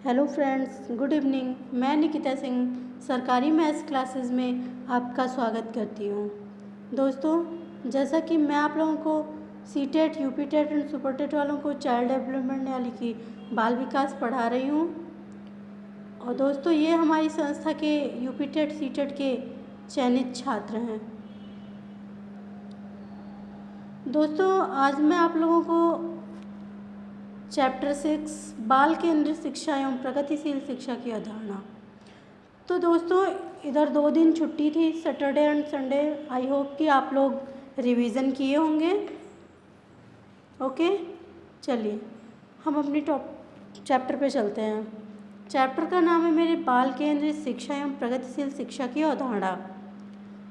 Hello friends, good evening. मैं निकिता सिंह सरकारी maths classes में आपका स्वागत करती हूँ। दोस्तों, जैसा कि मैं आप लोगों को सीटेट, यूपीटेट एंड सुपरटेट वालों को चाइल्ड डेवलपमेंट यानी कि बाल विकास पढ़ा रही हूँ। और दोस्तों, ये हमारी संस्था के यूपीटेट सीटेट के चयनित छात्र हैं। दोस्तों, आज मैं आप लोगों को चैप्टर 6 बाल केंद्रित शिक्षा एवं प्रगतिशील शिक्षा की अवधारणा। तो दोस्तों, इधर 2 दिन छुट्टी थी, Saturday and Sunday. I hope कि आप लोग रिवीजन किए होंगे। ओके, चलिए हम अपनी चैप्टर पे चलते हैं। चैप्टर का नाम है मेरे बाल केंद्रित शिक्षा एवं प्रगतिशील शिक्षा की अवधारणा।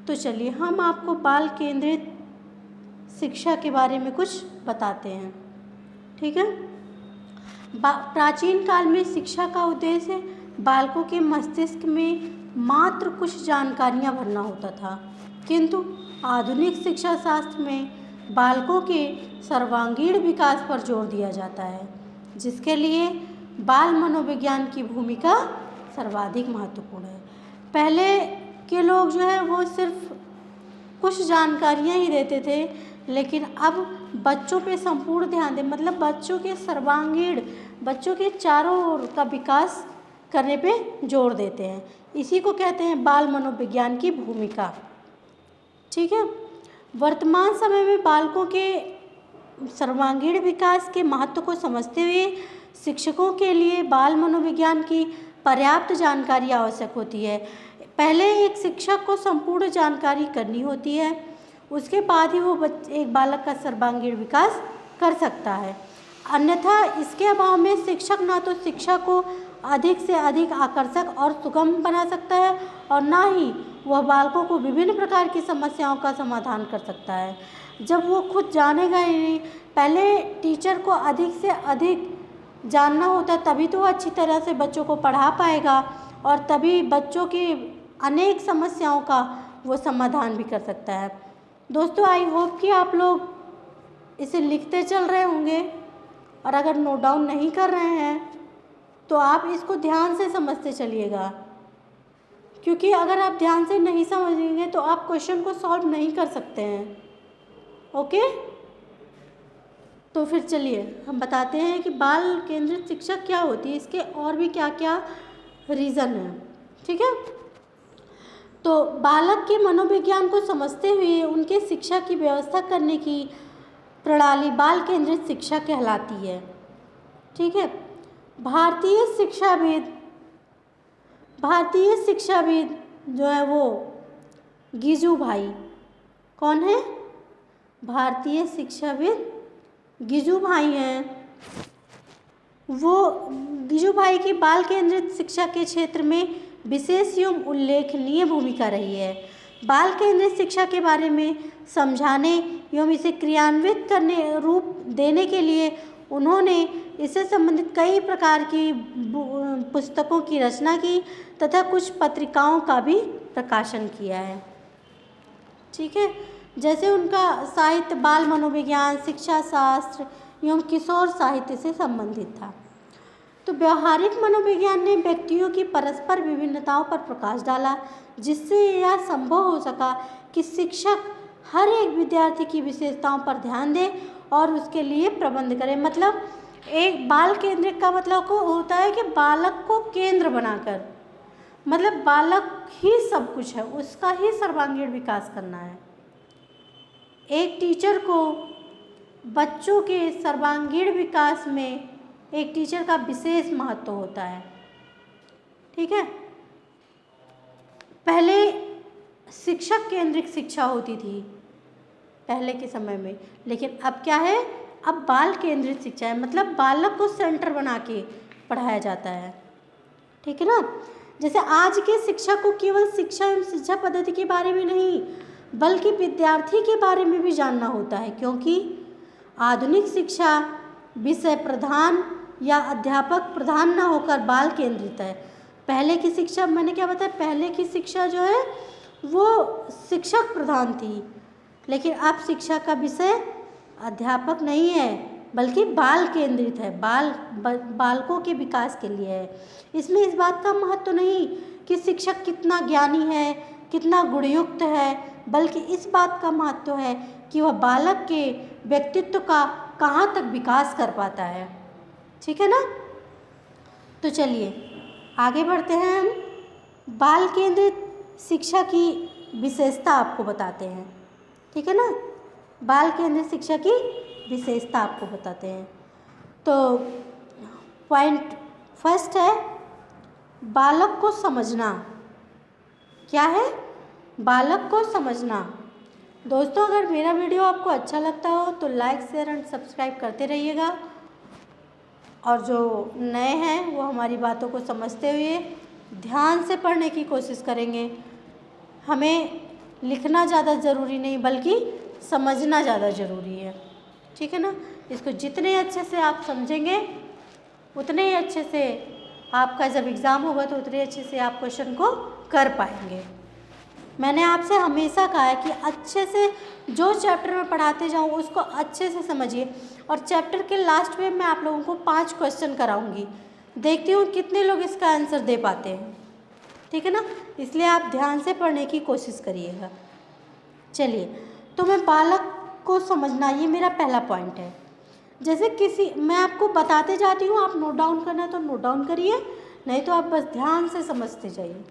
तो चलिए हम आपको बाल केंद्रित शिक्षा के बारे में कुछ बताते हैं। ठीक है। प्राचीन काल में शिक्षा का उद्देश्य बालकों के मस्तिष्क में मात्र कुछ जानकारियां भरना होता था, किंतु आधुनिक शिक्षा शास्त्र में बालकों के सर्वांगीण विकास पर जोर दिया जाता है, जिसके लिए बाल मनोविज्ञान की भूमिका सर्वाधिक महत्वपूर्ण है। पहले के लोग जो है वो सिर्फ कुछ जानकारियां ही देते थे, लेकिन अब बच्चों पे संपूर्ण ध्यान दें, मतलब बच्चों के सर्वांगीण, बच्चों के चारों ओर का विकास करने पे जोर देते हैं। इसी को कहते हैं बाल मनोविज्ञान की भूमिका। ठीक है। वर्तमान समय में बालकों के सर्वांगीण विकास के महत्व को समझते हुए शिक्षकों के लिए बाल मनोविज्ञान की पर्याप्त जानकारी आवश्यक होती है। पहले एक शिक्षक को संपूर्ण जानकारी करनी होती है, उसके बाद ही वो एक बालक का सर्वांगीण विकास कर सकता है। अन्यथा इसके अभाव में शिक्षक ना तो शिक्षा को अधिक से अधिक आकर्षक और सुगम बना सकता है और ना ही वह बालकों को विभिन्न प्रकार की समस्याओं का समाधान कर सकता है, जब वो खुद जानेगा ही नहीं। पहले टीचर को अधिक से अधिक जानना होता है, तभी तो अच्छी तरह से बच्चों को पढ़ा पाएगा और तभी बच्चों की अनेक समस्याओं का वो समाधान भी कर सकता है। दोस्तों, आई होप कि आप लोग इसे लिखते चल रहे होंगे, और अगर नोट डाउन नहीं कर रहे हैं तो आप इसको ध्यान से समझते चलिएगा, क्योंकि अगर आप ध्यान से नहीं समझेंगे तो आप क्वेश्चन को सॉल्व नहीं कर सकते हैं। ओके, तो फिर चलिए हम बताते हैं कि बाल केंद्रित शिक्षा क्या होती है, इसके और भी क्या क्या रीज़न हैं। ठीक है। तो बालक के मनोविज्ञान को समझते हुए उनके शिक्षा की व्यवस्था करने की प्रणाली बाल केंद्रित शिक्षा कहलाती है। ठीक है। भारतीय शिक्षाविद जो है वो गिजुभाई, कौन है? भारतीय शिक्षाविद गिजुभाई हैं। वो गिजुभाई की बाल केंद्रित शिक्षा के क्षेत्र में विशेष एवं उल्लेखनीय भूमिका रही है। बाल केंद्रित शिक्षा के बारे में समझाने एवं इसे क्रियान्वित करने रूप देने के लिए उन्होंने इससे संबंधित कई प्रकार की पुस्तकों की रचना की तथा कुछ पत्रिकाओं का भी प्रकाशन किया है। ठीक है। जैसे उनका साहित्य बाल मनोविज्ञान, शिक्षा शास्त्र एवं किशोर साहित्य से संबंधित था। तो व्यवहारिक मनोविज्ञान ने व्यक्तियों की परस्पर विभिन्नताओं पर प्रकाश डाला, जिससे यह संभव हो सका कि शिक्षक हर एक विद्यार्थी की विशेषताओं पर ध्यान दे और उसके लिए प्रबंध करे। मतलब एक बाल केंद्रित का मतलब को होता है कि बालक को केंद्र बनाकर, मतलब बालक ही सब कुछ है, उसका ही सर्वांगीण विकास करना है। एक टीचर को बच्चों के सर्वांगीण विकास में एक टीचर का विशेष महत्व होता है। ठीक है। पहले शिक्षक केंद्रित शिक्षा होती थी पहले के समय में, लेकिन अब क्या है? अब बाल केंद्रित शिक्षा है, मतलब बालक को सेंटर बना के पढ़ाया जाता है। ठीक है ना। जैसे आज के शिक्षा को केवल शिक्षा एवं शिक्षा पद्धति के बारे में नहीं, बल्कि विद्यार्थी के बारे में भी जानना होता है, क्योंकि आधुनिक शिक्षा विषय प्रधान या अध्यापक प्रधान न होकर बाल केंद्रित है। पहले की शिक्षा, मैंने क्या बताया, पहले की शिक्षा जो है वो शिक्षक प्रधान थी, लेकिन अब शिक्षा का विषय अध्यापक नहीं है, बल्कि बाल केंद्रित है, बालकों के विकास के लिए है। इसमें इस बात का महत्व नहीं कि शिक्षक कितना ज्ञानी है, कितना गुणयुक्त है, बल्कि इस बात का महत्व है कि वह बालक के व्यक्तित्व का कहाँ तक विकास कर पाता है। ठीक है ना। तो चलिए आगे बढ़ते हैं। हम बाल केंद्रित शिक्षा की विशेषता आपको बताते हैं। ठीक है ना। बाल केंद्रित शिक्षा की विशेषता आपको बताते हैं। तो पॉइंट फर्स्ट है बालक को समझना। क्या है? बालक को समझना। दोस्तों, अगर मेरा वीडियो आपको अच्छा लगता हो तो लाइक, शेयर एंड सब्सक्राइब करते रहिएगा, और जो नए हैं वो हमारी बातों को समझते हुए ध्यान से पढ़ने की कोशिश करेंगे। हमें लिखना ज़्यादा ज़रूरी नहीं, बल्कि समझना ज़्यादा ज़रूरी है। ठीक है ना। इसको जितने अच्छे से आप समझेंगे उतने ही अच्छे से आपका जब एग्ज़ाम होगा तो उतने अच्छे से आप क्वेश्चन को कर पाएंगे। मैंने आपसे हमेशा कहा है कि अच्छे से जो चैप्टर में पढ़ाते जाऊँ उसको अच्छे से समझिए, और चैप्टर के लास्ट में मैं आप लोगों को 5 क्वेश्चन कराऊंगी। देखती हूँ कितने लोग इसका आंसर दे पाते हैं। ठीक है ना। इसलिए आप ध्यान से पढ़ने की कोशिश करिएगा। चलिए, तो मैं बालक को समझना, ये मेरा पहला पॉइंट है। जैसे मैं आपको बताते जाती हूँ, आप नोट डाउन करना है तो नोट डाउन करिए, नहीं तो आप बस ध्यान से समझते जाइए।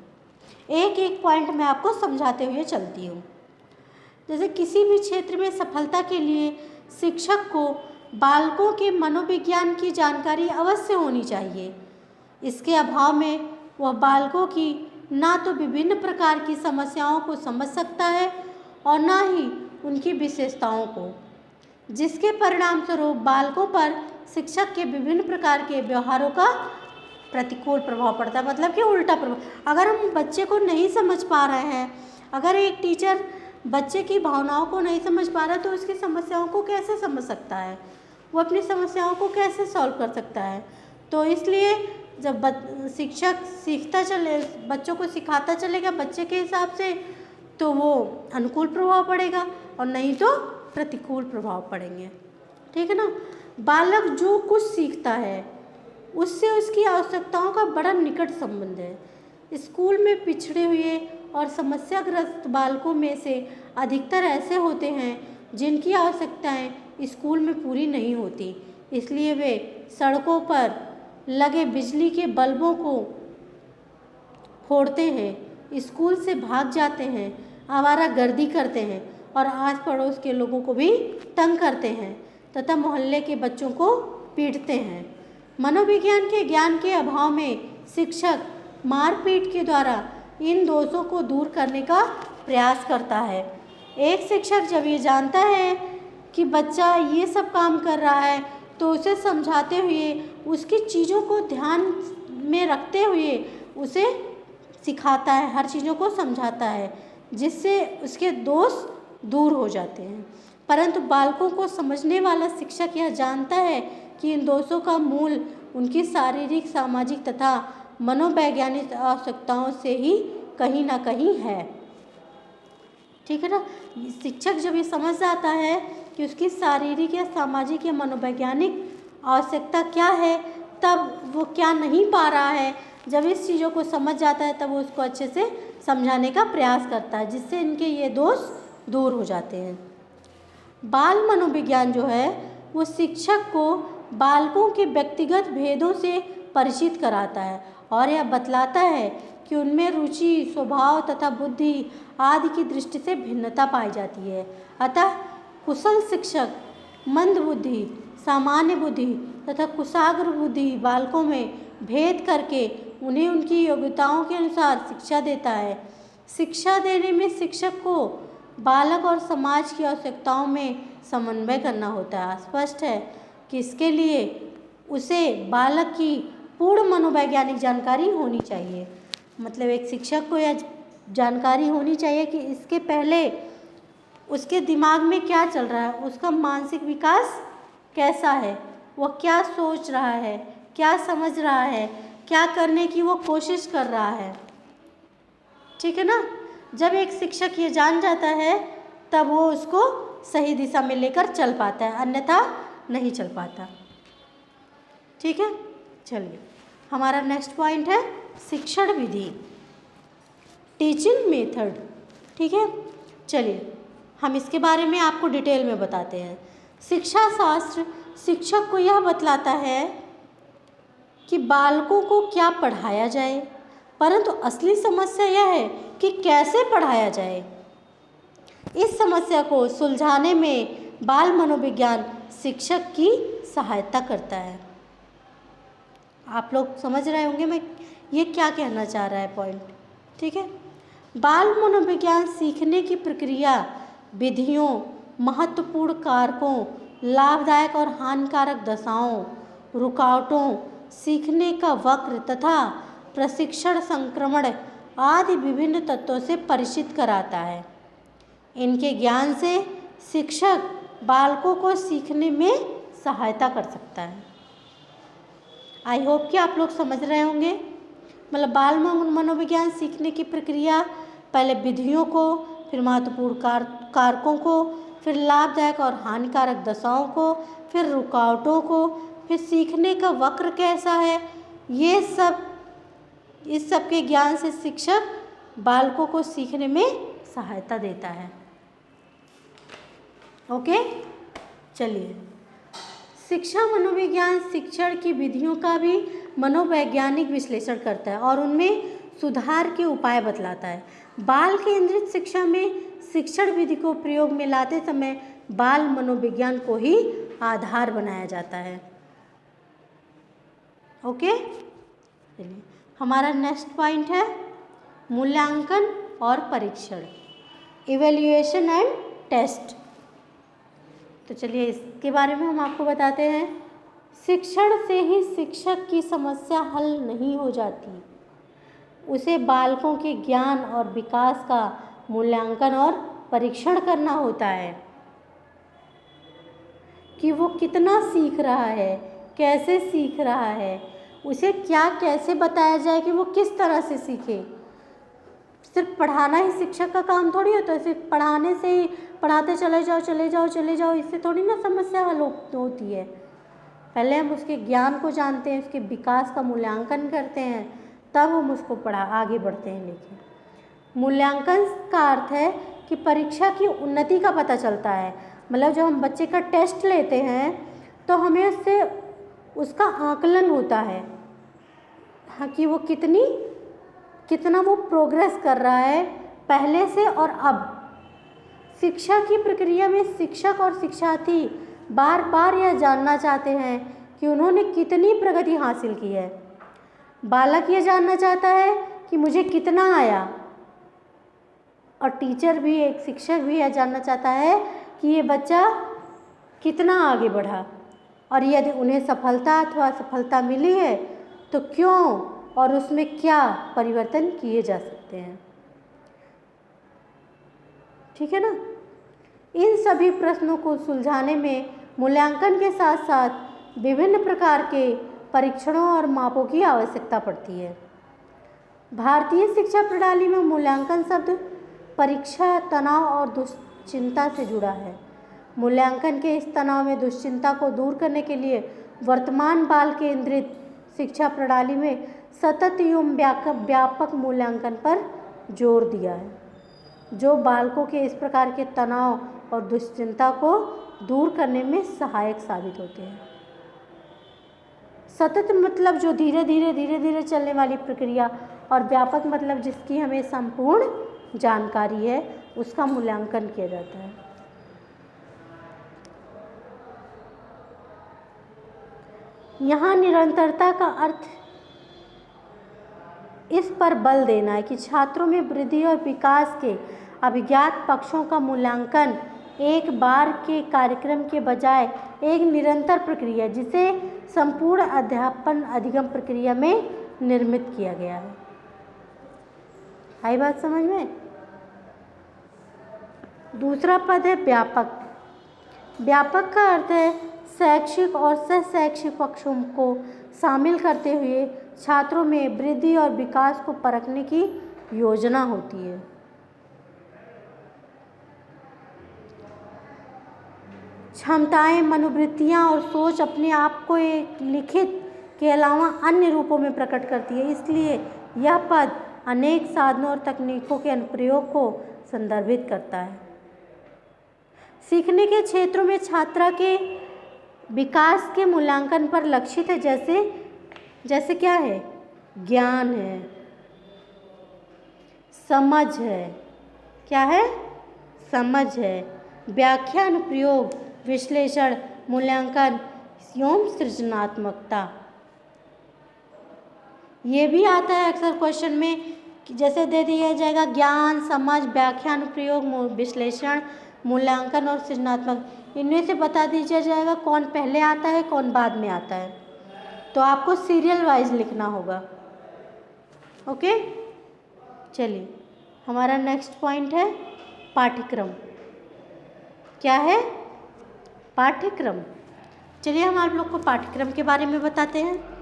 एक एक पॉइंट मैं आपको समझाते हुए चलती हूँ। जैसे किसी भी क्षेत्र में सफलता के लिए शिक्षक को बालकों के मनोविज्ञान की जानकारी अवश्य होनी चाहिए। इसके अभाव में वह बालकों की ना तो विभिन्न प्रकार की समस्याओं को समझ सकता है और ना ही उनकी विशेषताओं को, जिसके परिणाम स्वरूप बालकों पर शिक्षक के विभिन्न प्रकार के व्यवहारों का प्रतिकूल प्रभाव पड़ता है। मतलब कि उल्टा प्रभाव। अगर हम बच्चे को नहीं समझ पा रहे हैं, अगर एक टीचर बच्चे की भावनाओं को नहीं समझ पा रहा है तो उसकी समस्याओं को कैसे समझ सकता है, वो अपनी समस्याओं को कैसे सॉल्व कर सकता है। तो इसलिए जब शिक्षक सीखता चले, बच्चों को सिखाता चलेगा बच्चे के हिसाब से, तो वो अनुकूल प्रभाव पड़ेगा, और नहीं तो प्रतिकूल प्रभाव पड़ेंगे। ठीक है ना। बालक जो कुछ सीखता है उससे उसकी आवश्यकताओं का बड़ा निकट संबंध है। स्कूल में पिछड़े हुए और समस्याग्रस्त बालकों में से अधिकतर ऐसे होते हैं जिनकी आवश्यकताएं स्कूल में पूरी नहीं होती, इसलिए वे सड़कों पर लगे बिजली के बल्बों को फोड़ते हैं, स्कूल से भाग जाते हैं, आवारागर्दी करते हैं और आस पड़ोस के लोगों को भी तंग करते हैं तथा मोहल्ले के बच्चों को पीटते हैं। मनोविज्ञान के ज्ञान के अभाव में शिक्षक मारपीट के द्वारा इन दोषों को दूर करने का प्रयास करता है। एक शिक्षक जब ये जानता है कि बच्चा ये सब काम कर रहा है तो उसे समझाते हुए, उसकी चीज़ों को ध्यान में रखते हुए उसे सिखाता है, हर चीज़ों को समझाता है, जिससे उसके दोष दूर हो जाते हैं। परंतु बालकों को समझने वाला शिक्षक यह जानता है कि इन दोषों का मूल उनकी शारीरिक, सामाजिक तथा मनोवैज्ञानिक आवश्यकताओं से ही कहीं ना कहीं है। ठीक है ना। शिक्षक जब ये समझ जाता है कि उसकी शारीरिक या सामाजिक या मनोवैज्ञानिक आवश्यकता क्या है, तब वो क्या नहीं पा रहा है, जब इस चीज़ों को समझ जाता है तब वो उसको अच्छे से समझाने का प्रयास करता है, जिससे इनके ये दोष दूर हो जाते हैं। बाल मनोविज्ञान जो है वो शिक्षक को बालकों के व्यक्तिगत भेदों से परिचित कराता है और यह बतलाता है कि उनमें रुचि, स्वभाव तथा बुद्धि आदि की दृष्टि से भिन्नता पाई जाती है। अतः कुशल शिक्षक मंद बुद्धि, सामान्य बुद्धि तथा कुशाग्र बुद्धि बालकों में भेद करके उन्हें उनकी योग्यताओं के अनुसार शिक्षा देता है। शिक्षा देने में शिक्षक को बालक और समाज की आवश्यकताओं में समन्वय करना होता है। स्पष्ट है कि इसके लिए उसे बालक की पूर्ण मनोवैज्ञानिक जानकारी होनी चाहिए। मतलब एक शिक्षक को यह जानकारी होनी चाहिए कि इसके पहले उसके दिमाग में क्या चल रहा है, उसका मानसिक विकास कैसा है, वो क्या सोच रहा है, क्या समझ रहा है, क्या करने की वो कोशिश कर रहा है। ठीक है ना। जब एक शिक्षक ये जान जाता है तब वो उसको सही दिशा में लेकर चल पाता है, अन्यथा नहीं चल पाता। ठीक है, चलिए हमारा नेक्स्ट पॉइंट है शिक्षण विधि, टीचिंग मेथड। ठीक है, चलिए हम इसके बारे में आपको डिटेल में बताते हैं। शिक्षा शास्त्र शिक्षक को यह बतलाता है कि बालकों को क्या पढ़ाया जाए, परंतु असली समस्या यह है कि कैसे पढ़ाया जाए। इस समस्या को सुलझाने में बाल मनोविज्ञान शिक्षक की सहायता करता है। आप लोग समझ रहे होंगे मैं ये क्या कहना चाह रहा है पॉइंट। ठीक है, बाल मनोविज्ञान सीखने की प्रक्रिया, विधियों, महत्वपूर्ण कारकों, लाभदायक और हानिकारक दशाओं, रुकावटों, सीखने का वक्र तथा प्रशिक्षण संक्रमण आदि विभिन्न तत्वों से परिचित कराता है। इनके ज्ञान से शिक्षक बालकों को सीखने में सहायता कर सकता है। आई होप कि आप लोग समझ रहे होंगे। मतलब बाल मनोविज्ञान सीखने की प्रक्रिया, पहले विधियों को, फिर महत्वपूर्ण कारकों को, फिर लाभदायक और हानिकारक दशाओं को, फिर रुकावटों को, फिर सीखने का वक्र कैसा है, ये सब, इस सब के ज्ञान से शिक्षक बालकों को सीखने में सहायता देता है। ओके, चलिए शिक्षा मनोविज्ञान शिक्षण की विधियों का भी मनोवैज्ञानिक विश्लेषण करता है और उनमें सुधार के उपाय बतलाता है। बाल केंद्रित शिक्षा में शिक्षण विधि को प्रयोग में लाते समय बाल मनोविज्ञान को ही आधार बनाया जाता है। ओके, चलिए हमारा नेक्स्ट पॉइंट है मूल्यांकन और परीक्षण, इवैल्यूएशन एंड टेस्ट। तो चलिए इसके बारे में हम आपको बताते हैं। शिक्षण से ही शिक्षक की समस्या हल नहीं हो जाती, उसे बालकों के ज्ञान और विकास का मूल्यांकन और परीक्षण करना होता है कि वो कितना सीख रहा है, कैसे सीख रहा है, उसे क्या कैसे बताया जाए कि वो किस तरह से सीखे। सिर्फ पढ़ाना ही शिक्षक का काम थोड़ी होता है, सिर्फ पढ़ाने से ही पढ़ाते चले जाओ चले जाओ चले जाओ, इससे थोड़ी ना समस्या हल होती है। पहले हम उसके ज्ञान को जानते हैं, उसके विकास का मूल्यांकन करते हैं, तब हम उसको आगे बढ़ते हैं लेके। मूल्यांकन का अर्थ है कि परीक्षा की उन्नति का पता चलता है। मतलब जब हम बच्चे का टेस्ट लेते हैं तो हमें उससे उसका आकलन होता है, हाँ, कि वो कितना वो प्रोग्रेस कर रहा है पहले से और अब। शिक्षा की प्रक्रिया में शिक्षक और शिक्षार्थी बार बार यह जानना चाहते हैं कि उन्होंने कितनी प्रगति हासिल की है। बालक ये जानना चाहता है कि मुझे कितना आया, और टीचर भी, एक शिक्षक भी यह जानना चाहता है कि ये बच्चा कितना आगे बढ़ा, और यदि उन्हें सफलता अथवा असफलता मिली है तो क्यों और उसमें क्या परिवर्तन किए जा सकते हैं। ठीक है ना। इन सभी प्रश्नों को सुलझाने में मूल्यांकन के साथ साथ विभिन्न प्रकार के परीक्षणों और मापों की आवश्यकता पड़ती है। भारतीय शिक्षा प्रणाली में मूल्यांकन शब्द परीक्षा, तनाव और दुश्चिंता से जुड़ा है। मूल्यांकन के इस तनाव में दुश्चिंता को दूर करने के लिए वर्तमान बाल केंद्रित शिक्षा प्रणाली में सतत एवं व्यापक मूल्यांकन पर जोर दिया है, जो बालकों के इस प्रकार के तनाव और दुश्चिंता को दूर करने में सहायक साबित होते हैं। सतत मतलब जो धीरे धीरे चलने वाली प्रक्रिया, और व्यापक मतलब जिसकी हमें संपूर्ण जानकारी है, उसका मूल्यांकन किया जाता है। यहाँ निरंतरता का अर्थ इस पर बल देना है कि छात्रों में वृद्धि और विकास के अभिज्ञात पक्षों का मूल्यांकन एक बार के कार्यक्रम के बजाय एक निरंतर प्रक्रिया, जिसे संपूर्ण अध्यापन अधिगम प्रक्रिया में निर्मित किया गया है। आई बात समझ में। दूसरा पद है व्यापक। व्यापक का अर्थ है शैक्षिक और सह-शैक्षिक पक्षों को शामिल करते हुए छात्रों में वृद्धि और विकास को परखने की योजना होती है। क्षमताएं, मनोवृत्तियां और सोच अपने आप को एक लिखित के अलावा अन्य रूपों में प्रकट करती है। इसलिए यह पद अनेक साधनों और तकनीकों के अनुप्रयोग को संदर्भित करता है। सीखने के क्षेत्रों में छात्रा के विकास के मूल्यांकन पर लक्षित है, जैसे क्या है? ज्ञान है, समझ है, क्या है? समझ है, व्याख्या, अनुप्रयोग, विश्लेषण, मूल्यांकन एवं सृजनात्मकता। ये भी आता है अक्सर क्वेश्चन में, जैसे दे दिया जाएगा ज्ञान, समझ, व्याख्या, अनुप्रयोग, विश्लेषण, मूल्यांकन और सृजनात्मक। इनमें से बता दीजिए जाएगा कौन पहले आता है, कौन बाद में आता है। तो आपको सीरियल वाइज लिखना होगा। ओके, चलिए हमारा नेक्स्ट पॉइंट है पाठ्यक्रम। क्या है? पाठ्यक्रम। चलिए हम आप लोग को पाठ्यक्रम के बारे में बताते हैं।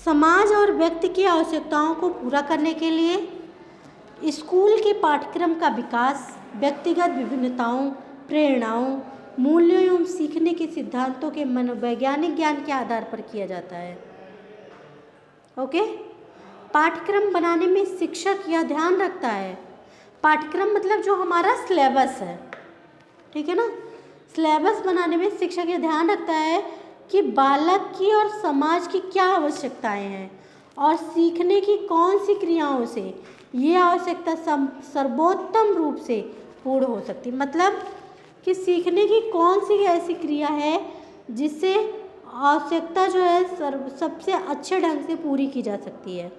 समाज और व्यक्ति की आवश्यकताओं को पूरा करने के लिए स्कूल के पाठ्यक्रम का विकास व्यक्तिगत विभिन्नताओं, प्रेरणाओं, मूल्यों एवं सीखने के सिद्धांतों के मनोवैज्ञानिक ज्ञान के आधार पर किया जाता है। ओके, पाठ्यक्रम बनाने में शिक्षक यह ध्यान रखता है, पाठ्यक्रम मतलब जो हमारा सिलेबस है, ठीक है ना। सिलेबस बनाने में शिक्षक यह ध्यान रखता है कि बालक की और समाज की क्या आवश्यकताएं हैं और सीखने की कौन सी क्रियाओं से ये आवश्यकता सर्वोत्तम रूप से पूर्ण हो सकती है। मतलब कि सीखने की कौन सी ऐसी क्रिया है जिससे आवश्यकता जो है सबसे अच्छे ढंग से पूरी की जा सकती है।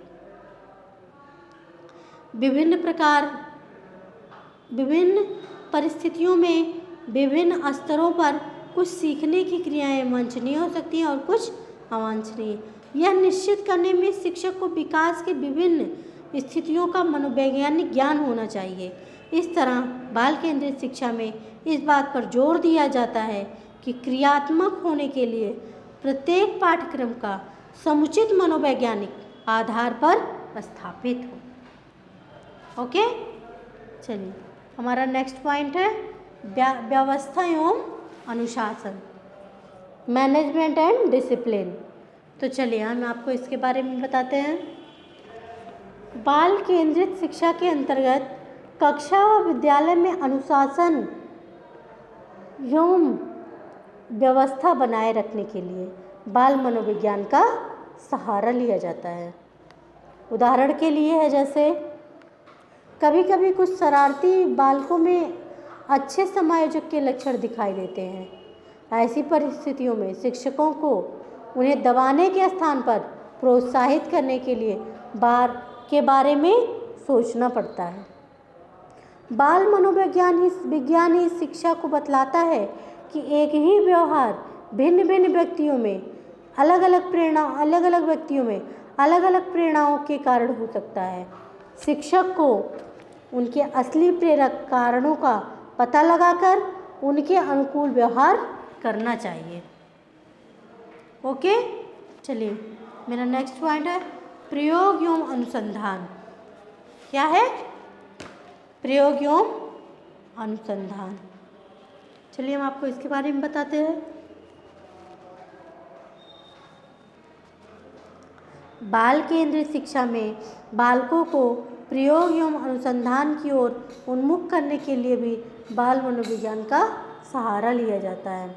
विभिन्न परिस्थितियों में विभिन्न स्तरों पर कुछ सीखने की क्रियाएं वांछनीय हो सकती हैं और कुछ अवांछनीय। यह निश्चित करने में शिक्षक को विकास के विभिन्न स्थितियों का मनोवैज्ञानिक ज्ञान होना चाहिए। इस तरह बाल केंद्रित शिक्षा में इस बात पर जोर दिया जाता है कि क्रियात्मक होने के लिए प्रत्येक पाठ्यक्रम का समुचित मनोवैज्ञानिक आधार पर स्थापित हो। ओके, चलिए हमारा नेक्स्ट पॉइंट है व्यवस्था एवं अनुशासन, मैनेजमेंट एंड डिसिप्लिन। तो चलिए हम आपको इसके बारे में बताते हैं। बाल केंद्रित शिक्षा के अंतर्गत कक्षा व विद्यालय में अनुशासन एवं व्यवस्था बनाए रखने के लिए बाल मनोविज्ञान का सहारा लिया जाता है। उदाहरण के लिए है जैसे कभी कभी कुछ शरारती बालकों में अच्छे समायोजक के लक्षण दिखाई देते हैं। ऐसी परिस्थितियों में शिक्षकों को उन्हें दबाने के स्थान पर प्रोत्साहित करने के लिए बारे में सोचना पड़ता है। बाल विज्ञान ही शिक्षा को बतलाता है कि एक ही व्यवहार भिन्न भिन्न व्यक्तियों में अलग अलग प्रेरणाओं के कारण हो सकता है। शिक्षक को उनके असली प्रेरक कारणों का पता लगाकर उनके अनुकूल व्यवहार करना चाहिए। ओके, चलिए मेरा नेक्स्ट पॉइंट है प्रयोग एवं अनुसंधान। क्या है? प्रयोग एवं अनुसंधान। चलिए हम आपको इसके बारे में बताते हैं। बाल केंद्रित शिक्षा में बालकों को प्रयोग एवं अनुसंधान की ओर उन्मुख करने के लिए भी बाल मनोविज्ञान का सहारा लिया जाता है।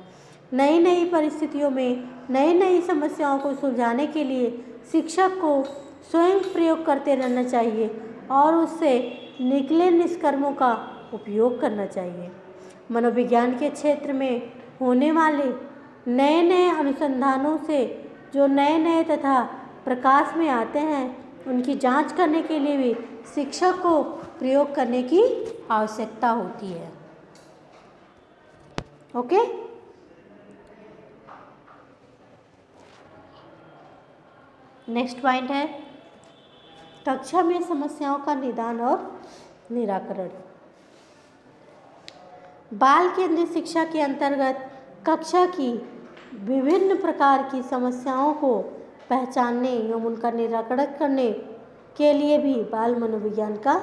नई नई परिस्थितियों में नई नई समस्याओं को सुलझाने के लिए शिक्षक को स्वयं प्रयोग करते रहना चाहिए और उससे निकले निष्कर्मों का उपयोग करना चाहिए। मनोविज्ञान के क्षेत्र में होने वाले नए नए अनुसंधानों से जो नए नए तथा प्रकाश में आते हैं उनकी जांच करने के लिए भी शिक्षक को प्रयोग करने की आवश्यकता होती है। ओके, नेक्स्ट पॉइंट है कक्षा में समस्याओं का निदान और निराकरण। बाल केंद्रित शिक्षा के अंतर्गत कक्षा की विभिन्न प्रकार की समस्याओं को पहचानने एवं उनका निराकरण करने के लिए भी बाल मनोविज्ञान का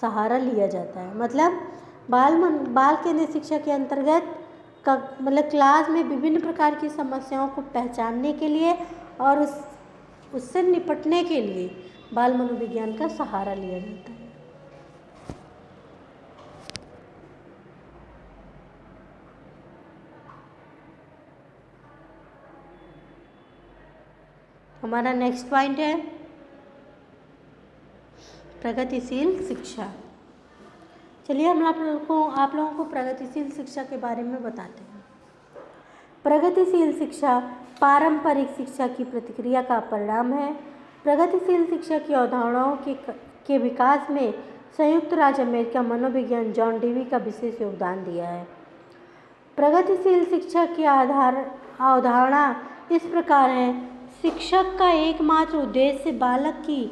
सहारा लिया जाता है। मतलब बाल केंद्रित शिक्षा के अंतर्गत मतलब क्लास में विभिन्न प्रकार की समस्याओं को पहचानने के लिए और उससे निपटने के लिए बाल मनोविज्ञान का सहारा लिया जाता है। हमारा नेक्स्ट पॉइंट है प्रगतिशील शिक्षा। चलिए हम आप लोगों को प्रगतिशील शिक्षा के बारे में बताते हैं। प्रगतिशील शिक्षा पारंपरिक शिक्षा की प्रतिक्रिया का परिणाम है। प्रगतिशील शिक्षा की अवधारणाओं के विकास में संयुक्त राज्य अमेरिका मनोविज्ञान जॉन डेवी का विशेष योगदान दिया है। प्रगतिशील शिक्षा की अवधारणा इस प्रकार है: शिक्षक का एकमात्र उद्देश्य बालक की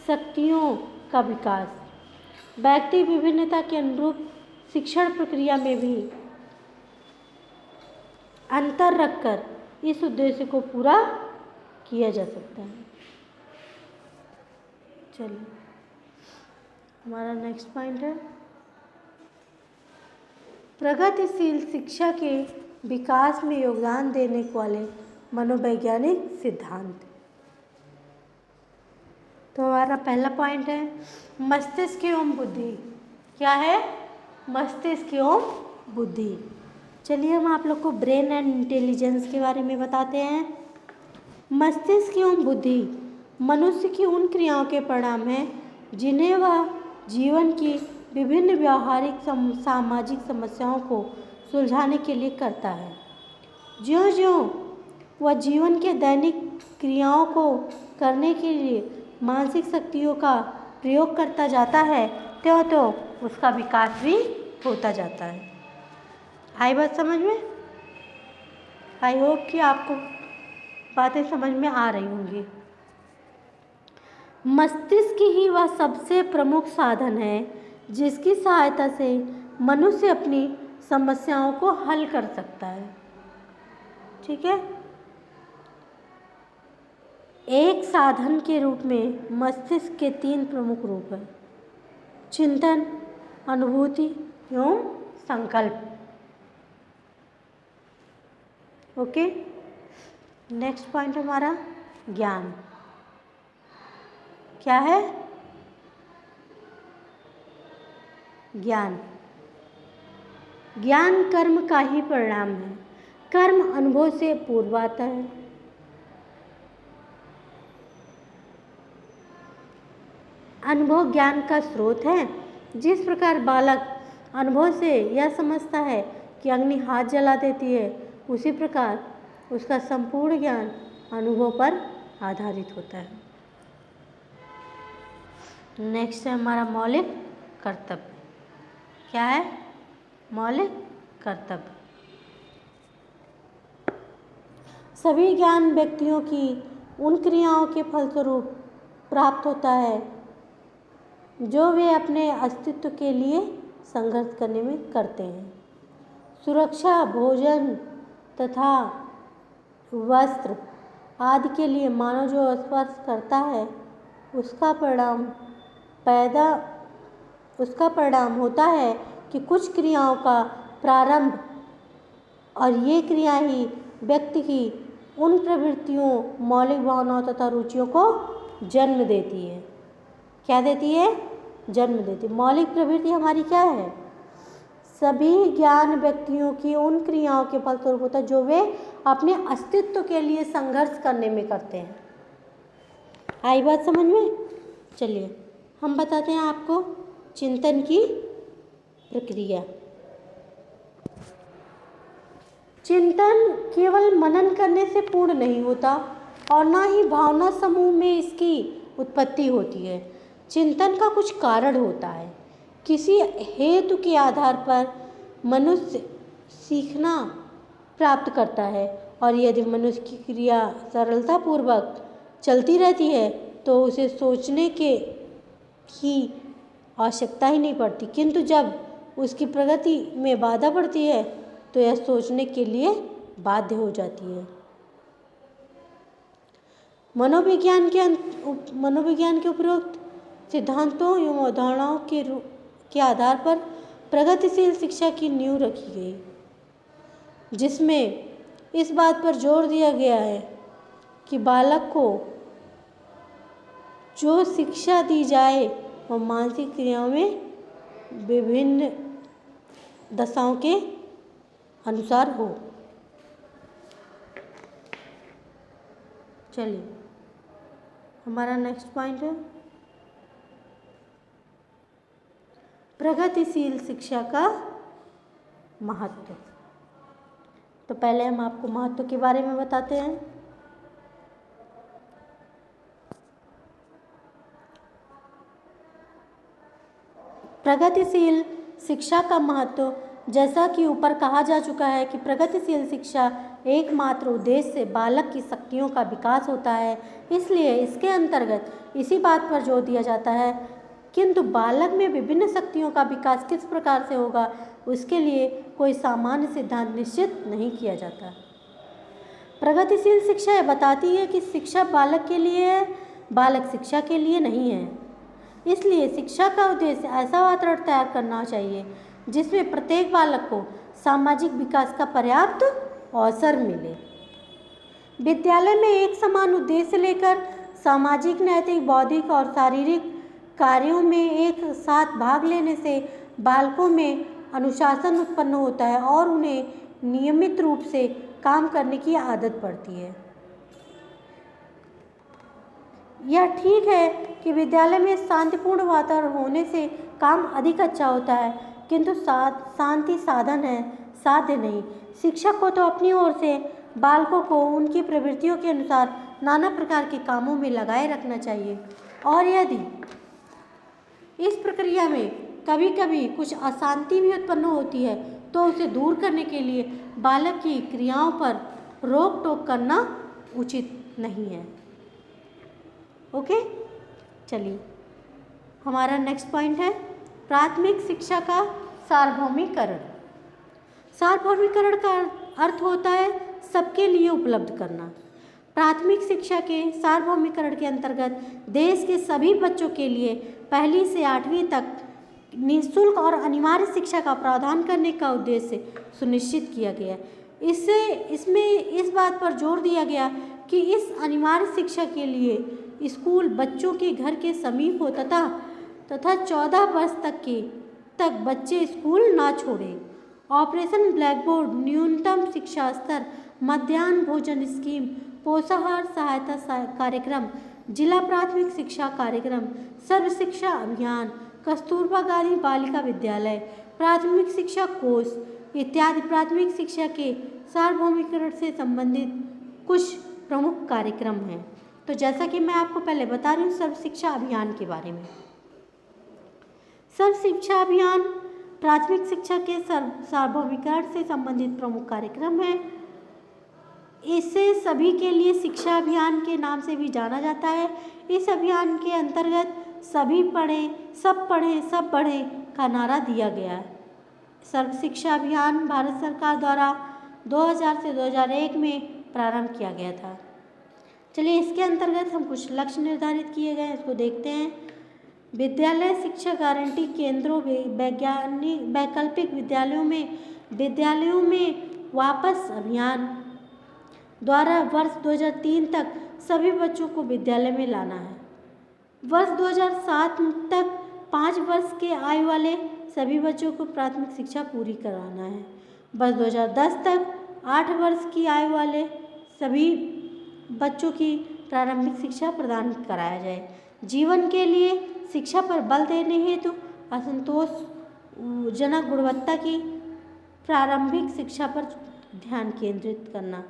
शक्तियों का विकास, व्यक्ति विभिन्नता के अनुरूप शिक्षण प्रक्रिया में भी अंतर रखकर इस उद्देश्य को पूरा किया जा सकता है। चलिए हमारा नेक्स्ट पॉइंट है प्रगतिशील शिक्षा के विकास में योगदान देने वाले मनोवैज्ञानिक सिद्धांत। तो हमारा पहला पॉइंट है मस्तिष्क एवं बुद्धि। क्या है? मस्तिष्क एवं बुद्धि। चलिए हम आप लोग को ब्रेन एंड इंटेलिजेंस के बारे में बताते हैं। मस्तिष्क एवं बुद्धि मनुष्य की उन क्रियाओं के परिणाम हैं जिन्हें वह जीवन की विभिन्न व्यावहारिक सामाजिक समस्याओं को सुलझाने के लिए करता है। ज्यों-ज्यों वह जीवन के दैनिक क्रियाओं को करने के लिए मानसिक शक्तियों का प्रयोग करता जाता है त्यों उसका विकास भी होता जाता है। आई बात समझ में? आई होप कि आपको बातें समझ में आ रही होंगी। मस्तिष्क ही वह सबसे प्रमुख साधन है जिसकी सहायता से मनुष्य अपनी समस्याओं को हल कर सकता है। ठीक है? एक साधन के रूप में मस्तिष्क के 3 प्रमुख रूप हैं: चिंतन, अनुभूति एवं संकल्प। ओके, नेक्स्ट पॉइंट हमारा ज्ञान। क्या है? ज्ञान। ज्ञान कर्म का ही परिणाम है। कर्म अनुभव से पूर्व आता है। अनुभव ज्ञान का स्रोत है। जिस प्रकार बालक अनुभव से यह समझता है कि अग्नि हाथ जला देती है, उसी प्रकार उसका संपूर्ण ज्ञान अनुभव पर आधारित होता है। नेक्स्ट है हमारा मौलिक कर्तव्य। क्या है? मौलिक कर्तव्य। सभी ज्ञान व्यक्तियों की उन क्रियाओं के फलस्वरूप प्राप्त होता है जो वे अपने अस्तित्व के लिए संघर्ष करने में करते हैं। सुरक्षा, भोजन तथा वस्त्र आदि के लिए मानव जो स्पर्श करता है उसका परिणाम होता है कि कुछ क्रियाओं का प्रारंभ, और ये क्रिया ही व्यक्ति की उन प्रवृत्तियों, मौलिक भावनाओं तथा रुचियों को जन्म देती है। क्या देती है? जन्म देती है। मौलिक प्रवृत्ति हमारी क्या है? सभी ज्ञान व्यक्तियों की उन क्रियाओं के फलस्वरूप होता है जो वे अपने अस्तित्व के लिए संघर्ष करने में करते हैं। आई बात समझ में? चलिए हम बताते हैं आपको चिंतन की प्रक्रिया। चिंतन केवल मनन करने से पूर्ण नहीं होता और ना ही भावना समूह में इसकी उत्पत्ति होती है। चिंतन का कुछ कारण होता है। किसी हेतु के आधार पर मनुष्य सीखना प्राप्त करता है और यदि मनुष्य की क्रिया सरलतापूर्वक चलती रहती है तो उसे सोचने की आवश्यकता ही नहीं पड़ती, किंतु जब उसकी प्रगति में बाधा पड़ती है तो यह सोचने के लिए बाध्य हो जाती है। मनोविज्ञान के उपरोक्त सिद्धांतों एवं अवधारणाओं के आधार पर प्रगतिशील शिक्षा की नींव रखी गई। जिसमें इस बात पर जोर दिया गया है कि बालक को जो शिक्षा दी जाए वह मानसिक क्रियाओं में विभिन्न दशाओं के अनुसार हो। चलिए हमारा नेक्स्ट पॉइंट है प्रगतिशील शिक्षा का महत्व। तो पहले हम आपको महत्व के बारे में बताते हैं। प्रगतिशील शिक्षा का महत्व, जैसा कि ऊपर कहा जा चुका है कि प्रगतिशील शिक्षा एकमात्र उद्देश्य से बालक की शक्तियों का विकास होता है, इसलिए इसके अंतर्गत इसी बात पर जोर दिया जाता है। किंतु बालक में विभिन्न शक्तियों का विकास किस प्रकार से होगा, उसके लिए कोई सामान्य सिद्धांत निश्चित नहीं किया जाता। प्रगतिशील शिक्षा यह बताती है कि शिक्षा बालक के लिए है, बालक शिक्षा के लिए नहीं है। इसलिए शिक्षा का उद्देश्य ऐसा वातावरण तैयार करना चाहिए जिसमें प्रत्येक बालक को सामाजिक विकास का पर्याप्त अवसर मिले। विद्यालय में एक समान उद्देश्य लेकर सामाजिक, नैतिक, बौद्धिक और शारीरिक कार्यों में एक साथ भाग लेने से बालकों में अनुशासन उत्पन्न होता है और उन्हें नियमित रूप से काम करने की आदत पड़ती है। यह ठीक है कि विद्यालय में शांतिपूर्ण वातावरण होने से काम अधिक अच्छा होता है, किंतु शांति साधन है, साध्य नहीं। शिक्षक को तो अपनी ओर से बालकों को उनकी प्रवृत्तियों के अनुसार नाना प्रकार के कामों में लगाए रखना चाहिए, और यदि इस प्रक्रिया में कभी कभी कुछ अशांति भी उत्पन्न होती है तो उसे दूर करने के लिए बालक की क्रियाओं पर रोक टोक करना उचित नहीं है। ओके, चलिए हमारा नेक्स्ट पॉइंट है प्राथमिक शिक्षा का सार्वभौमिकरण। सार्वभौमिकरण का अर्थ होता है सबके लिए उपलब्ध करना। प्राथमिक शिक्षा के सार्वभौमिकरण के अंतर्गत देश के सभी बच्चों के लिए पहली से 8वीं तक निःशुल्क और अनिवार्य शिक्षा का प्रावधान करने का उद्देश्य सुनिश्चित किया गया। इसमें इस बात पर जोर दिया गया कि इस अनिवार्य शिक्षा के लिए स्कूल बच्चों के घर के समीप हो तथा 14 वर्ष तक बच्चे स्कूल ना छोड़ें। ऑपरेशन ब्लैकबोर्ड, न्यूनतम शिक्षा स्तर, मध्याह्न भोजन स्कीम, पोषाहार सहायता कार्यक्रम, जिला प्राथमिक शिक्षा कार्यक्रम, सर्व शिक्षा अभियान, कस्तूरबा गांधी बालिका विद्यालय, प्राथमिक शिक्षा कोष इत्यादि प्राथमिक शिक्षा के सार्वभौमिकरण से संबंधित कुछ प्रमुख कार्यक्रम हैं। तो जैसा कि मैं आपको पहले बता रही हूँ सर्व शिक्षा अभियान के बारे में। सर्व शिक्षा अभियान प्राथमिक शिक्षा के सार्वभौमिकरण से संबंधित प्रमुख कार्यक्रम है। इसे सभी के लिए शिक्षा अभियान के नाम से भी जाना जाता है। इस अभियान के अंतर्गत सभी पढ़ें, सब पढ़ें, सब बढ़ें का नारा दिया गया है। सर्व शिक्षा अभियान भारत सरकार द्वारा 2000 से 2001 में प्रारंभ किया गया था। चलिए इसके अंतर्गत हम कुछ लक्ष्य निर्धारित किए गए हैं, इसको देखते हैं। विद्यालय शिक्षा गारंटी केंद्रों, वैकल्पिक विद्यालयों में वापस अभियान द्वारा वर्ष 2003 तक सभी बच्चों को विद्यालय में लाना है। वर्ष 2007 तक 5 वर्ष के आयु वाले सभी बच्चों को प्राथमिक शिक्षा पूरी कराना है। वर्ष 2010 तक 8 वर्ष की आयु वाले सभी बच्चों की प्रारंभिक शिक्षा प्रदान कराया जाए। जीवन के लिए शिक्षा पर बल देने हेतु असंतोषजनक गुणवत्ता की प्रारंभिक शिक्षा पर ध्यान केंद्रित करना।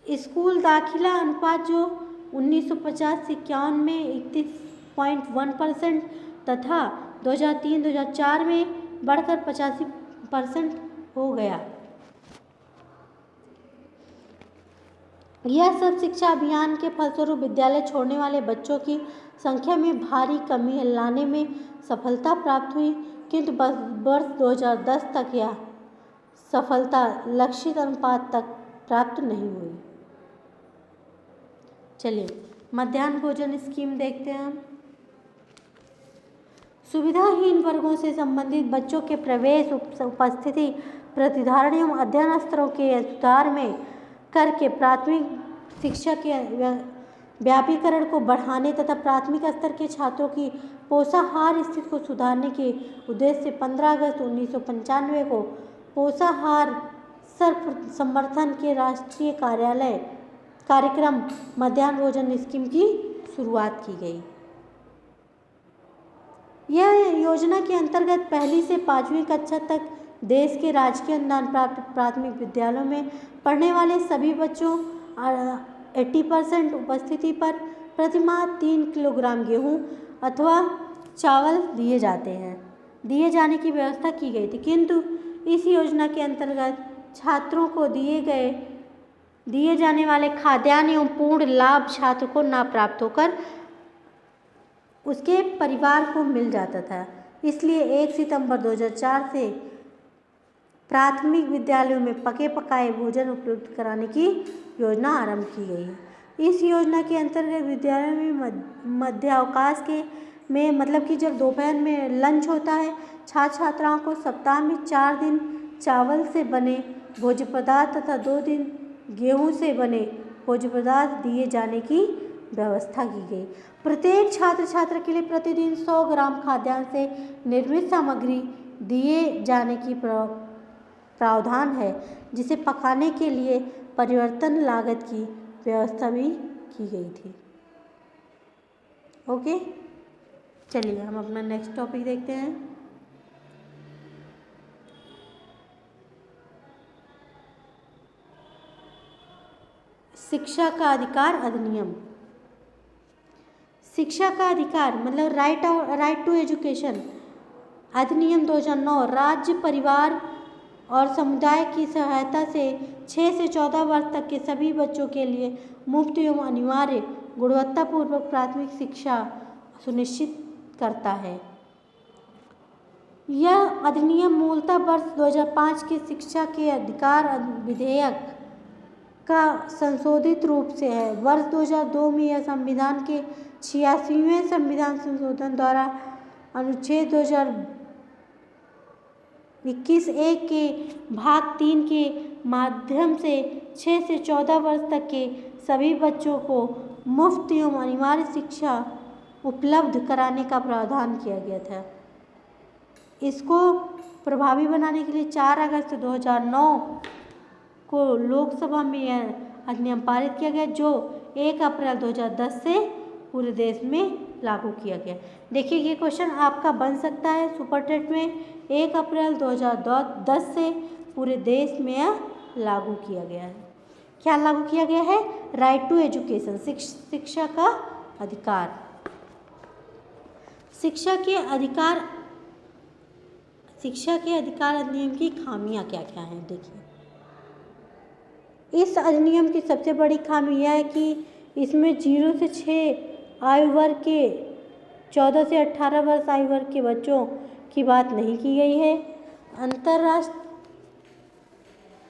स्कूल दाखिला अनुपात जो 1950 से 51 में 31.1% तथा 2003-2004 में बढ़कर 85% हो गया। यह सब शिक्षा अभियान के फलस्वरूप विद्यालय छोड़ने वाले बच्चों की संख्या में भारी कमी लाने में सफलता प्राप्त हुई, किंतु वर्ष 2010 तक यह सफलता लक्षित अनुपात तक प्राप्त नहीं हुई। चलिए मध्याह्न भोजन स्कीम देखते हैं हम। सुविधाहीन वर्गों से संबंधित बच्चों के प्रवेश, उपस्थिति प्रतिधारण एवं अध्ययन स्तरों के सुधार में करके प्राथमिक शिक्षा के व्यापीकरण को बढ़ाने तथा प्राथमिक स्तर के छात्रों की पोषाहार स्थिति को सुधारने के उद्देश्य से 15 अगस्त 1995 को पोषाहार समर्थन के राष्ट्रीय कार्यक्रम मध्याह्न भोजन स्कीम की शुरुआत की गई। यह योजना के अंतर्गत पहली से 5वीं कक्षा तक देश के राजकीय अनुदान प्राप्त प्राथमिक विद्यालयों में पढ़ने वाले सभी बच्चों 80% उपस्थिति पर प्रतिमाह 3 किलोग्राम गेहूं अथवा चावल दिए जाने की व्यवस्था की गई थी, किंतु इस योजना के अंतर्गत छात्रों को दिए जाने वाले खाद्यान्न एवं पूर्ण लाभ छात्र को न प्राप्त होकर उसके परिवार को मिल जाता था। इसलिए 1 सितंबर 2004 से प्राथमिक विद्यालयों में पके पकाए भोजन उपलब्ध कराने की योजना आरंभ की गई। इस योजना के अंतर्गत विद्यालयों में मध्यावकाश में मतलब कि जब दोपहर में लंच होता है, छात्र छात्राओं को सप्ताह में 4 दिन चावल से बने भोज्य पदार्थ तथा 2 दिन गेहूं से बने भोज्य पदार्थ दिए जाने की व्यवस्था की गई। प्रत्येक छात्र छात्रा के लिए प्रतिदिन 100 ग्राम खाद्यान्न से निर्मित सामग्री दिए जाने की प्रावधान है, जिसे पकाने के लिए परिवर्तन लागत की व्यवस्था भी की गई थी। ओके, चलिए हम अपना नेक्स्ट टॉपिक देखते हैं। शिक्षा का अधिकार अधिनियम। शिक्षा का अधिकार मतलब राइट टू एजुकेशन अधिनियम 2009 राज्य परिवार और समुदाय की सहायता से 6 से 14 वर्ष तक के सभी बच्चों के लिए मुफ्त एवं अनिवार्य गुणवत्तापूर्वक प्राथमिक शिक्षा सुनिश्चित करता है। यह अधिनियम मूलतः वर्ष 2005 के शिक्षा के अधिकार विधेयक का संशोधित रूप से है। वर्ष 2002 में यह संविधान के 86वें संविधान संशोधन द्वारा अनुच्छेद 2021(1) के भाग 3 के माध्यम से 6 से 14 वर्ष तक के सभी बच्चों को मुफ्त एवं अनिवार्य शिक्षा उपलब्ध कराने का प्रावधान किया गया था। इसको प्रभावी बनाने के लिए 4 अगस्त 2009 को लोकसभा में यह अधिनियम पारित किया गया, जो 1 अप्रैल 2010 से पूरे देश में लागू किया गया। देखिए ये क्वेश्चन आपका बन सकता है सुपर टेट में। 1 अप्रैल 2010 से पूरे देश में यह लागू किया गया है। क्या लागू किया गया है? राइट टू एजुकेशन, शिक्षा का अधिकार। शिक्षा के अधिकार अधिनियम की खामियां क्या क्या हैं? देखिए, इस अधिनियम की सबसे बड़ी खामी यह है कि इसमें 0 से 6 आयु वर्ग के 14 से 18 वर्ष आयु वर्ग के बच्चों की बात नहीं की गई है।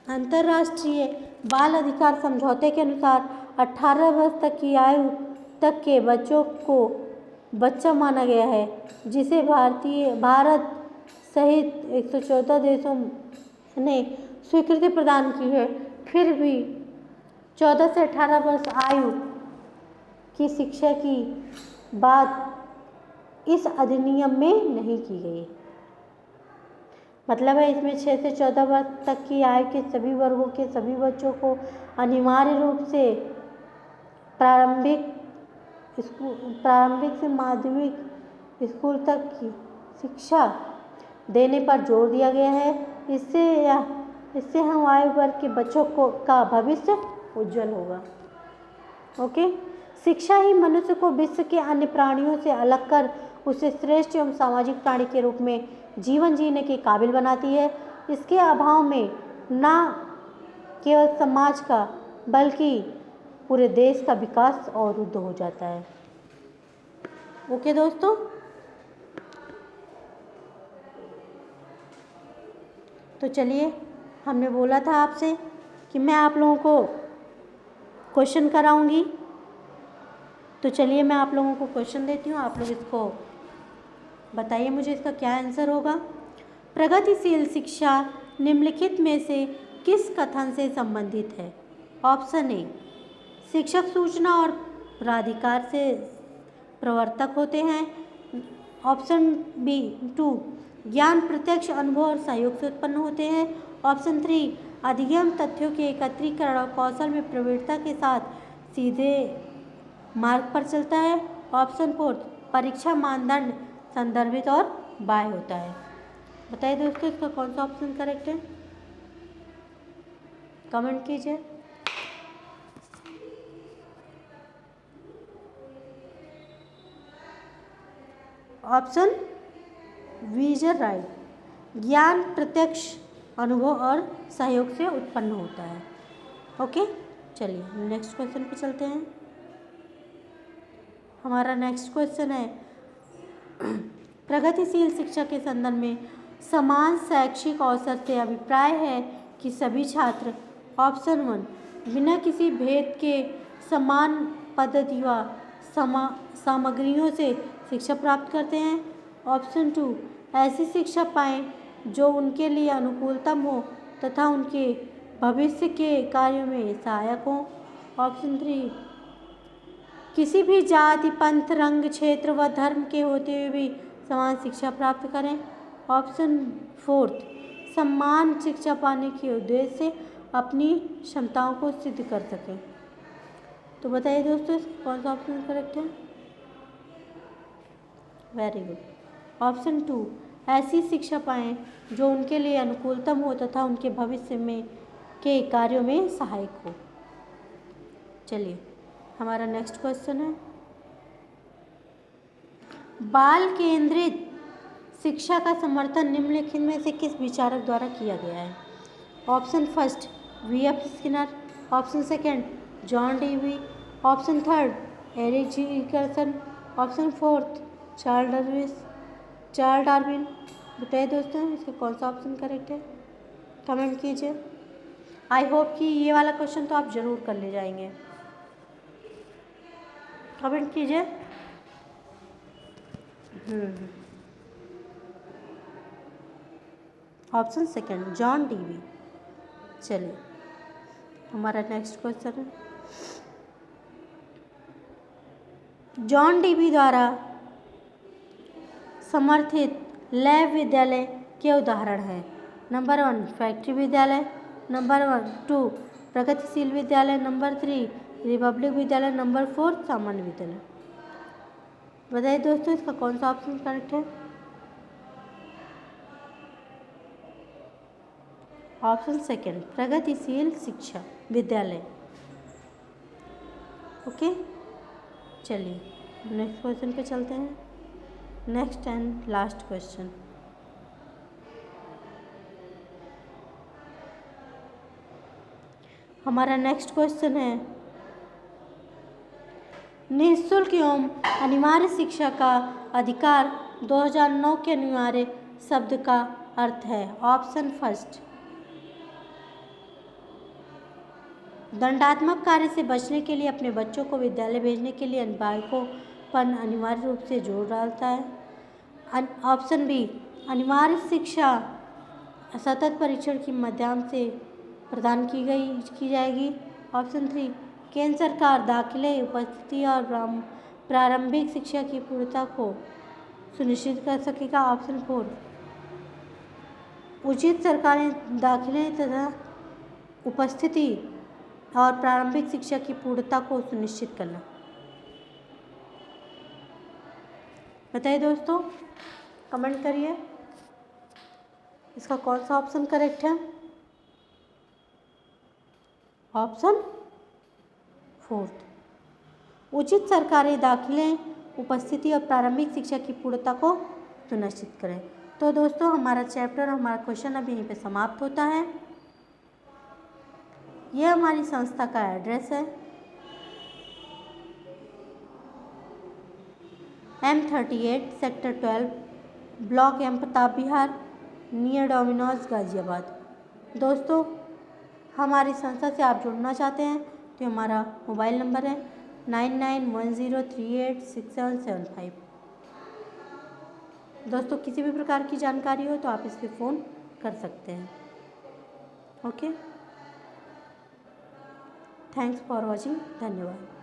अंतर्राष्ट्रीय बाल अधिकार समझौते के अनुसार 18 वर्ष तक की आयु तक के बच्चों को बच्चा माना गया है, जिसे भारत सहित 114 देशों ने स्वीकृति प्रदान की है। फिर भी 14 से 18 वर्ष आयु की शिक्षा की बात इस अधिनियम में नहीं की गई। मतलब है इसमें 6 से 14 वर्ष तक की आयु के सभी वर्गों के सभी बच्चों को अनिवार्य रूप से प्रारंभिक से माध्यमिक स्कूल तक की शिक्षा देने पर जोर दिया गया है। इससे हम आयु वर्ग के बच्चों का भविष्य उज्जवल होगा। ओके, शिक्षा ही मनुष्य को विश्व के अन्य प्राणियों से अलग कर उसे श्रेष्ठ एवं सामाजिक प्राणी के रूप में जीवन जीने के काबिल बनाती है। इसके अभाव में न केवल समाज का बल्कि पूरे देश का विकास अवरुद्ध हो जाता है। ओके दोस्तों, तो चलिए, हमने बोला था आपसे कि मैं आप लोगों को क्वेश्चन कराऊंगी, तो चलिए मैं आप लोगों को क्वेश्चन देती हूँ। आप लोग इसको बताइए मुझे इसका क्या आंसर होगा। प्रगतिशील शिक्षा निम्नलिखित में से किस कथन से संबंधित है? ऑप्शन ए, शिक्षक सूचना और प्राधिकार से प्रवर्तक होते हैं। ऑप्शन बी 2, ज्ञान प्रत्यक्ष अनुभव और सहयोग से उत्पन्न होते हैं। ऑप्शन 3, अधिगम तथ्यों के एकत्रीकरण और कौशल में प्रवीणता के साथ सीधे मार्ग पर चलता है। ऑप्शन 4, परीक्षा मानदंड संदर्भित और बाह्य होता है। बताइए दोस्तों, इसका कौन सा ऑप्शन करेक्ट है? कमेंट कीजिए। ऑप्शन वी इज राइट, ज्ञान प्रत्यक्ष अनुभव और सहयोग से उत्पन्न होता है। ओके, चलिए नेक्स्ट क्वेश्चन पे चलते हैं। हमारा नेक्स्ट क्वेश्चन है, प्रगतिशील शिक्षा के संदर्भ में समान शैक्षिक अवसर से अभिप्राय है कि सभी छात्र ऑप्शन 1, बिना किसी भेद के समान पद्धति व सामग्रियों से शिक्षा प्राप्त करते हैं। ऑप्शन 2, ऐसी शिक्षा पाएं जो उनके लिए अनुकूलतम हो तथा उनके भविष्य के कार्यों में सहायक हो। ऑप्शन 3, किसी भी जाति, पंथ, रंग, क्षेत्र व धर्म के होते हुए भी समान शिक्षा प्राप्त करें। ऑप्शन 4, समान शिक्षा पाने के उद्देश्य से अपनी क्षमताओं को सिद्ध कर सकें। तो बताइए दोस्तों, कौन सा ऑप्शन करेक्ट है? वेरी गुड, ऑप्शन 2, ऐसी शिक्षा पाएं जो उनके लिए अनुकूलतम हो तथा उनके भविष्य में के कार्यों में सहायक हो। चलिए हमारा नेक्स्ट क्वेश्चन है, बाल केंद्रित शिक्षा का समर्थन निम्नलिखित में से किस विचारक द्वारा किया गया है? Option first, B F. Skinner. Option second, John Dewey. Option third, Eric G Erikson. Option fourth, Charles Darwin. बताइए दोस्तों, इसका कौन सा ऑप्शन करेक्ट है? कमेंट कीजिए। आई होप कि ये वाला क्वेश्चन तो आप जरूर कर ले जाएंगे। कमेंट कीजिए। Option second, John Dewey. चलिए हमारा नेक्स्ट क्वेश्चन है, जॉन डीवी द्वारा समर्थित लैब विद्यालय के उदाहरण हैं। नंबर 1, फैक्ट्री विद्यालय। नंबर 2, प्रगतिशील विद्यालय। नंबर 3, रिपब्लिक विद्यालय। नंबर 4, सामान्य विद्यालय। बताइए दोस्तों, इसका कौन सा ऑप्शन करेक्ट है? ऑप्शन सेकंड, प्रगतिशील शिक्षा विद्यालय। ओके, चलिए नेक्स्ट क्वेश्चन पे चलते हैं। नेक्स्ट एंड लास्ट क्वेश्चन, हमारा नेक्स्ट क्वेश्चन है, निःशुल्क एवं अनिवार्य शिक्षा का अधिकार 2009 के अनिवार्य शब्द का अर्थ है। ऑप्शन फर्स्ट, दंडात्मक कार्य से बचने के लिए अपने बच्चों को विद्यालय भेजने के लिए अभिभावकों पर अनिवार्य रूप से जोर डालता है। ऑप्शन बी, अनिवार्य शिक्षा सतत परीक्षण के माध्यम से प्रदान की जाएगी। ऑप्शन 3, केंद्र सरकार दाखिले, उपस्थिति और प्रारंभिक शिक्षा की पूर्णता को सुनिश्चित कर सकेगा। ऑप्शन 4, उचित सरकारी दाखिले तथा उपस्थिति और प्रारंभिक शिक्षा की पूर्णता को सुनिश्चित करना। बताइए दोस्तों, कमेंट करिए, इसका कौन सा ऑप्शन करेक्ट है? ऑप्शन 4, उचित सरकारी दाखिले, उपस्थिति और प्रारंभिक शिक्षा की पूर्णता को सुनिश्चित करें। तो दोस्तों, हमारा चैप्टर, हमारा क्वेश्चन अभी यहीं पे समाप्त होता है। यह हमारी संस्था का एड्रेस है, M38 sector 12 block M Pratap Vihar near Domino's Ghaziabad. दोस्तों, हमारी संस्था से आप जुड़ना चाहते हैं तो हमारा मोबाइल नंबर है 9910386775। दोस्तों, किसी भी प्रकार की जानकारी हो तो आप इस पर फ़ोन कर सकते हैं। ओके, थैंक्स फॉर वॉचिंग, धन्यवाद।